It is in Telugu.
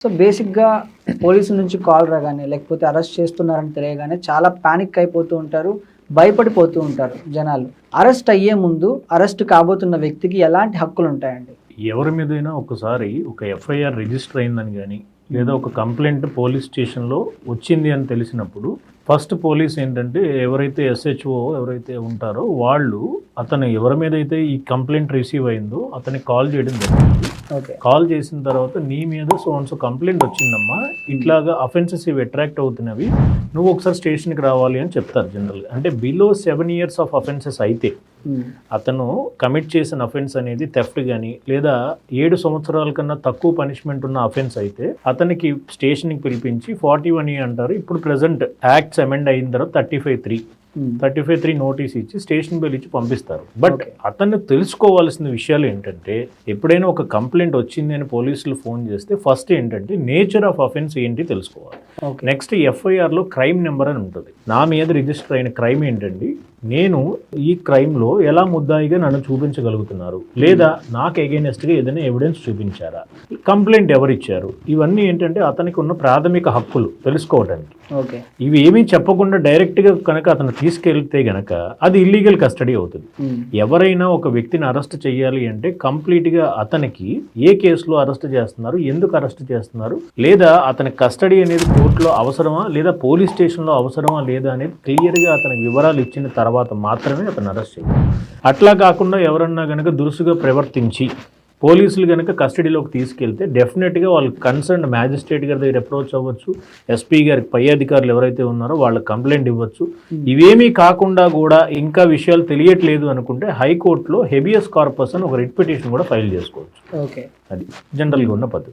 సో బేసిక్‌గా పోలీసుల నుంచి కాల్ రాగానే, లేకపోతే అరెస్ట్ చేస్తున్నారని తెలియగానే చాలా పానిక్ అయిపోతూ ఉంటారు. భయపడిపోతూ ఉంటారు జనాలు. అరెస్ట్ అయ్యే ముందు అరెస్ట్ కాబోతున్న వ్యక్తికి ఎలాంటి హక్కులుంటాయండి? ఎవరి మీదైనా ఒకసారి ఒక ఎఫ్ఐఆర్ రిజిస్టర్ అయిందని కానీ లేదా ఒక కంప్లైంట్ పోలీస్ స్టేషన్లో వచ్చింది అని తెలిసినప్పుడు ఫస్ట్ పోలీస్ ఏంటంటే ఎవరైతే ఎస్హెచ్ఓ ఎవరైతే ఉంటారో వాళ్ళు అతను ఎవరి మీద అయితే ఈ కంప్లైంట్ రిసీవ్ అయిందో అతనికి కాల్ చేయడం జరిగింది. కాల్ చేసిన తర్వాత నీ మీద సో కంప్లైంట్ వచ్చిందమ్మా, ఇట్లాగా అఫెన్సెస్ ఇవి అట్రాక్ట్ అవుతున్నవి, నువ్వు ఒకసారి స్టేషన్కి రావాలి అని చెప్తారు జనరల్గా. అంటే బిలో 7 years ఆఫ్ అఫెన్సెస్ అయితే అతను కమిట్ చేసిన అఫెన్స్ అనేది థెఫ్ట్ కానీ లేదా 7 సంవత్సరాల కన్నా తక్కువ పనిష్మెంట్ ఉన్న అఫెన్స్ అయితే అతనికి స్టేషన్కి పిలిపించి 41A అంటారు. ఇప్పుడు ప్రజెంట్ యాక్ట్స్ అమెండ్ అయిన తర్వాత 35(3) నోటీస్ ఇచ్చి స్టేషన్ బిల్ ఇచ్చి పంపిస్తారు. బట్ అతను తెలుసుకోవాల్సిన విషయాలు ఏంటంటే, ఎప్పుడైనా ఒక కంప్లైంట్ వచ్చింది అని పోలీసులు ఫోన్ చేస్తే ఫస్ట్ ఏంటంటే నేచర్ ఆఫ్ అఫెన్స్ ఏంటి తెలుసుకోవాలి. నెక్స్ట్ ఎఫ్ఐఆర్లో క్రైమ్ నెంబర్ అని ఉంటుంది. నా మీద రిజిస్టర్ అయిన క్రైమ్ ఏంటండి, నేను ఈ క్రైమ్లో ఎలా ముద్దాయిగా నన్ను చూపించగలుగుతున్నారు, లేదా నాకు ఎగైనెస్ట్గా ఏదైనా ఎవిడెన్స్ చూపించారా, కంప్లైంట్ ఎవరిచ్చారు, ఇవన్నీ ఏంటంటే అతనికి ఉన్న ప్రాథమిక హక్కులు తెలుసుకోవడానికి. ఇవి ఏమీ చెప్పకుండా డైరెక్ట్గా కనుక అతను తీసుకెళ్తే గనక అది ఇల్లీగల్ కస్టడీ అవుతుంది. ఎవరైనా ఒక వ్యక్తిని అరెస్ట్ చేయాలి అంటే కంప్లీట్గా అతనికి ఏ కేసులో అరెస్ట్ చేస్తున్నారు, ఎందుకు అరెస్ట్ చేస్తున్నారు, లేదా అతని కస్టడీ అనేది కోర్టులో అవసరమా లేదా పోలీస్ స్టేషన్లో అవసరమా లేదా అనేది క్లియర్గా అతనికి వివరాలు ఇచ్చిన తర్వాత మాత్రమే అతను అరెస్ట్ చేయాలి. అట్లా కాకుండా ఎవరన్నా కనుక దురుసుగా ప్రవర్తించి పోలీసులు కనుక కస్టడీలోకి తీసుకెళ్తే డెఫినెట్గా వాళ్ళు కన్సర్న్ మ్యాజిస్ట్రేట్ గారి దగ్గర అప్రోచ్ అవ్వచ్చు, ఎస్పీ గారికి పై అధికారులు ఎవరైతే ఉన్నారో వాళ్ళకి కంప్లైంట్ ఇవ్వచ్చు. ఇవేమీ కాకుండా కూడా ఇంకా విషయాలు తెలియట్లేదు అనుకుంటే హైకోర్టులో హెబియస్ కార్పస్ అని ఒక రిట్ పిటిషన్ కూడా ఫైల్ చేసుకోవచ్చు. అది జనరల్గా ఉన్న పద్ధతి.